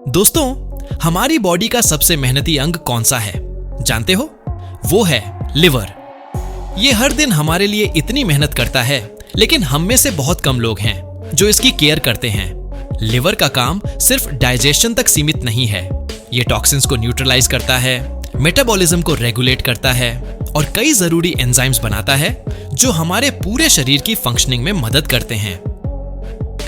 दोस्तों, हमारी बॉडी का सबसे मेहनती अंग कौन सा है जानते हो? वो है लिवर। ये हर दिन हमारे लिए इतनी मेहनत करता है, लेकिन हम में से बहुत कम लोग हैं जो इसकी केयर करते हैं। लिवर का काम सिर्फ डाइजेशन तक सीमित नहीं है। ये टॉक्सिन्स को न्यूट्रलाइज करता है, मेटाबॉलिज्म को रेगुलेट करता है और कई जरूरी एंजाइम्स बनाता है जो हमारे पूरे शरीर की फंक्शनिंग में मदद करते हैं।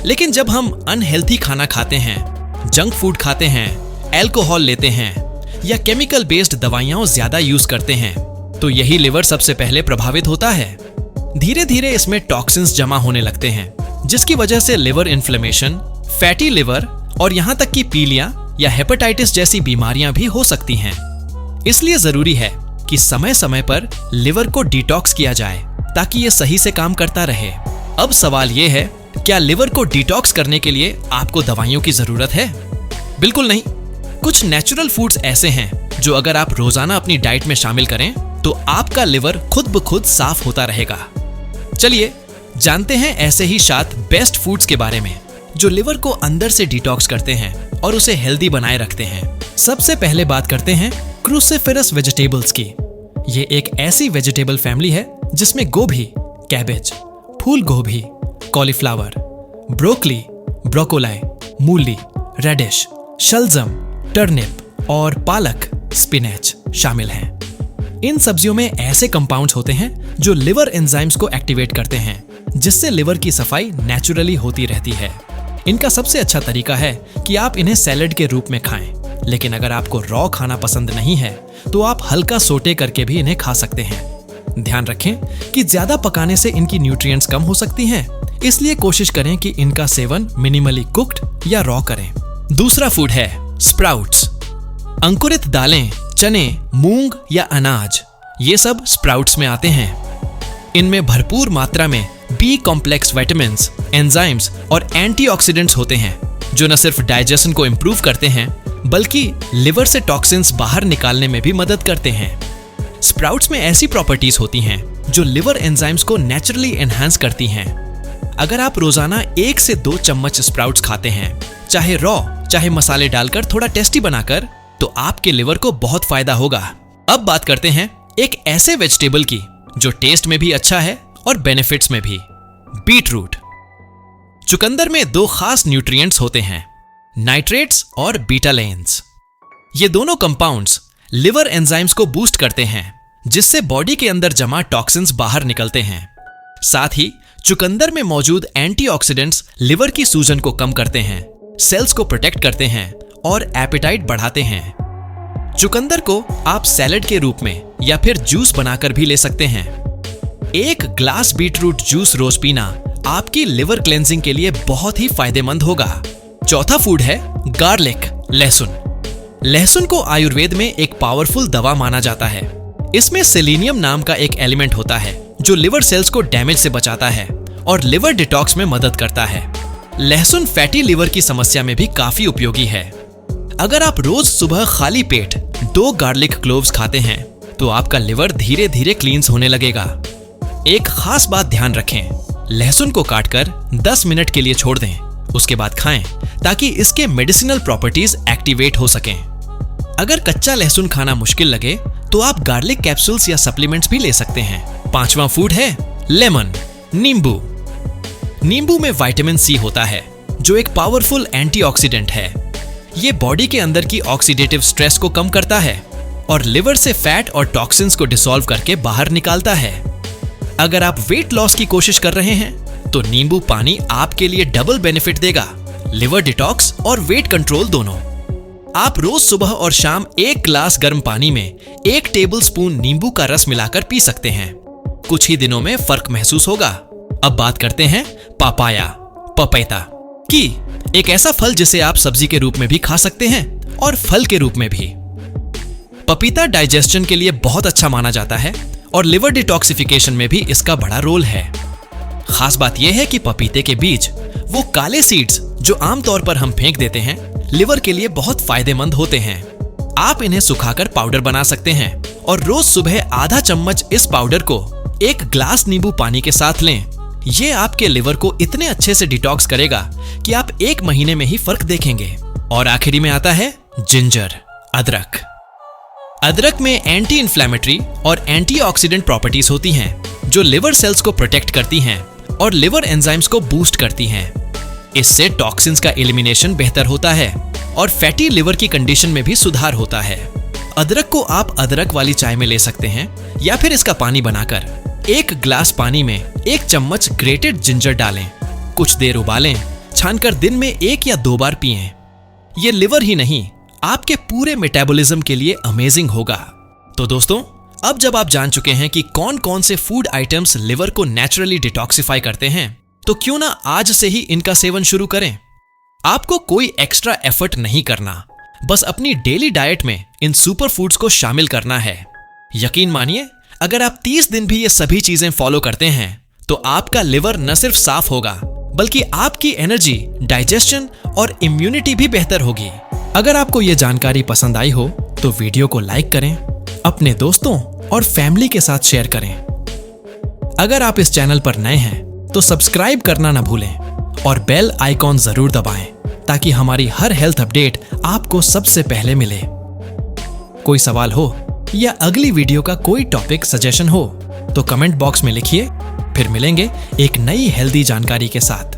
लेकिन जब हम अनहेल्थी खाना खाते हैं, जंक फूड खाते हैं, अल्कोहल लेते हैं या केमिकल बेस्ड दवाइयां ज्यादा यूज करते हैं, तो यही लिवर सबसे पहले प्रभावित होता है। धीरे धीरे इसमें टॉक्सिन्स जमा होने लगते हैं, जिसकी वजह से लिवर इन्फ्लेमेशन, फैटी लिवर और यहां तक कि पीलिया या हेपेटाइटिस जैसी बीमारियां भी हो सकती हैं। इसलिए जरूरी है कि समय समय पर लिवर को डिटॉक्स किया जाए ताकि ये सही से काम करता रहे। अब सवाल ये है, क्या लिवर को डिटॉक्स करने के लिए आपको दवाइयों की जरूरत है? बिल्कुल नहीं। कुछ नेचुरल फूड्स ऐसे हैं जो अगर आप रोजाना अपनी डाइट में शामिल करें तो आपका लिवर खुद ब खुद साफ होता रहेगा। चलिए जानते हैं ऐसे ही 7 बेस्ट फूड्स के बारे में जो लिवर को अंदर से डिटॉक्स करते हैं और उसे हेल्दी बनाए रखते हैं। सबसे पहले बात करते हैं क्रूसिफेरस वेजिटेबल्स की। ये एक ऐसी वेजिटेबल फैमिली है जिसमें गोभी, कैबेज, फूल गोभी, कॉलीफ्लावर, ब्रोकली, ब्रोकोली, मूली, रेडिश, शलजम, टर्निप और पालक, स्पिनच शामिल हैं। इन सब्जियों में ऐसे कंपाउंड्स होते हैं जो लिवर एंजाइम्स को एक्टिवेट करते हैं, जिससे लिवर की सफाई नेचुरली होती रहती है। इनका सबसे अच्छा तरीका है कि आप इन्हें सैलेड के रूप में खाएं, लेकिन अगर आपको रॉ खाना पसंद नहीं है तो आप हल्का सोटे करके भी इन्हें खा सकते हैं। ध्यान रखें कि ज्यादा पकाने से इनकी न्यूट्रिएंट्स कम हो सकती हैं, इसलिए कोशिश करें कि इनका सेवन मिनिमली कुक्ड या रॉ करें। दूसरा फूड है स्प्राउट्स। अंकुरित दालें, चने, मूंग या अनाज, ये सब स्प्राउट्स में आते हैं। इनमें भरपूर मात्रा में बी कॉम्प्लेक्स विटामिन्स, एंजाइम्स और एंटीऑक्सीडेंट्स होते हैं जो न सिर्फ डाइजेशन को इंप्रूव करते हैं बल्कि लिवर से टॉक्सिन्स बाहर निकालने में भी मदद करते हैं। स्प्राउट्स में ऐसी प्रॉपर्टीज होती हैं जो लिवर एंजाइम्स को नेचुरली एनहांस करती हैं। अगर आप रोजाना 1 से 2 चम्मच स्प्राउट्स खाते हैं, चाहे रॉ चाहे मसाले डालकर थोड़ा टेस्टी बनाकर, तो आपके लिवर को बहुत फायदा होगा। अब बात करते हैं एक ऐसे वेजिटेबल की जो टेस्ट में भी अच्छा है और बेनिफिट्स में भी, बीट रूट। चुकंदर में 2 खास न्यूट्रिएंट्स होते हैं, नाइट्रेट्स और बीटालेन्स। ये दोनों कंपाउंड्स लिवर एंजाइम्स को बूस्ट करते हैं, जिससे बॉडी के अंदर जमा टॉक्सिन्स बाहर निकलते हैं। साथ ही चुकंदर में मौजूद एंटीऑक्सीडेंट्स लिवर की सूजन को कम करते हैं, सेल्स को प्रोटेक्ट करते हैं और एपेटाइट बढ़ाते हैं। चुकंदर को आप सैलेड के रूप में या फिर जूस बनाकर भी ले सकते हैं। 1 ग्लास बीटरूट जूस रोज पीना आपकी लिवर क्लेंजिंग के लिए बहुत ही फायदेमंद होगा। चौथा फूड है गार्लिक, लहसुन। लहसुन को आयुर्वेद में एक पावरफुल दवा माना जाता है। इसमें सेलेनियम नाम का एक एलिमेंट होता है जो लिवर सेल्स को डैमेज से बचाता है और लिवर डिटॉक्स में मदद करता है। लहसुन फैटी लिवर की समस्या में भी काफी उपयोगी है। अगर आप रोज सुबह खाली पेट 2 गार्लिक क्लोव्स खाते हैं तो आपका लिवर धीरे धीरे क्लींस होने लगेगा। एक खास बात ध्यान रखें, लहसुन को काटकर 10 मिनट के लिए छोड़ दें, उसके बाद खाएं ताकि इसके मेडिसिनल प्रॉपर्टीज एक्टिवेट हो सकें। अगर कच्चा लहसुन खाना मुश्किल लगे तो आप गार्लिक कैप्सूल्स या सप्लीमेंट्स भी ले सकते हैं। 5वां फूड है लेमन, नींबू। नींबू में विटामिन सी होता है जो एक पावरफुल एंटीऑक्सीडेंट है। ये बॉडी के अंदर की ऑक्सीडेटिव स्ट्रेस को कम करता है और लिवर से फैट और टॉक्सिन्स को डिसॉल्व करके बाहर निकालता है। अगर आप वेट लॉस की कोशिश कर रहे हैं तो नींबू पानी आपके लिए डबल बेनिफिट देगा, लिवर डिटॉक्स और वेट कंट्रोल दोनों। आप रोज सुबह और शाम 1 ग्लास गर्म पानी में 1 टेबलस्पून नींबू का रस मिलाकर पी सकते हैं। कुछ ही दिनों में फर्क महसूस होगा। अब बात करते हैं पापाया, पपीता की। एक ऐसा फल जिसे आप सब्जी के रूप में भी खा सकते हैं और फल के रूप में भी। पपीता डाइजेशन के लिए बहुत अच्छा माना जाता है और लिवर डिटॉक्सिफिकेशन में भी इसका बड़ा रोल है। खास बात यह है कि पपीते के बीज, वो काले सीड्स जो आमतौर पर हम फेंक देते हैं, लिवर के लिए बहुत फायदेमंद होते हैं। आप इन्हें सुखाकर पाउडर बना सकते हैं और रोज सुबह आधा चम्मच इस पाउडर को 1 ग्लास नींबू पानी के साथ लें। ये आपके लिवर को इतने अच्छे से डिटॉक्स करेगा कि आप 1 महीने में ही फर्क देखेंगे। और आखिरी में आता है जिंजर, अदरक। अदरक में एंटी इन्फ्लेमेटरी और एंटीऑक्सीडेंट प्रॉपर्टीज होती हैं जो लिवर सेल्स को प्रोटेक्ट करती हैं और लिवर एंजाइम्स को बूस्ट करती हैं। इससे टॉक्सिन्स का एलिमिनेशन बेहतर होता है और फैटी लिवर की कंडीशन में भी सुधार होता है। अदरक को आप अदरक वाली चाय में ले सकते हैं या फिर इसका पानी बनाकर 1 ग्लास पानी में 1 चम्मच ग्रेटेड जिंजर डालें, कुछ देर उबालें, छानकर दिन में 1 या 2 बार पिएं। ये लिवर ही नहीं, आपके पूरे मेटाबॉलिज्म के लिए अमेजिंग होगा। तो दोस्तों, अब जब आप जान चुके हैं कि कौन कौन से फूड आइटम्स लिवर को नेचुरली डिटॉक्सिफाई करते हैं, तो क्यों ना आज से ही इनका सेवन शुरू करें। आपको कोई एक्स्ट्रा एफर्ट नहीं करना, बस अपनी डेली डाइट में इन सुपर फूड्स को शामिल करना है। यकीन मानिए, अगर आप 30 दिन भी ये सभी चीजें फॉलो करते हैं तो आपका लिवर न सिर्फ साफ होगा बल्कि आपकी एनर्जी, डाइजेशन और इम्यूनिटी भी बेहतर होगी। अगर आपको ये जानकारी पसंद आई हो तो वीडियो को लाइक करें, अपने दोस्तों और फैमिली के साथ शेयर करें। अगर आप इस चैनल पर नए हैं तो सब्सक्राइब करना ना भूलें और बेल आइकॉन जरूर दबाएं ताकि हमारी हर हेल्थ अपडेट आपको सबसे पहले मिले। कोई सवाल हो या अगली वीडियो का कोई टॉपिक सजेशन हो तो कमेंट बॉक्स में लिखिए। फिर मिलेंगे एक नई हेल्दी जानकारी के साथ।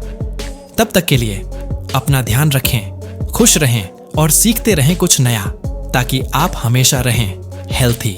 तब तक के लिए अपना ध्यान रखें, खुश रहें और सीखते रहें कुछ नया, ताकि आप हमेशा रहें हेल्थी।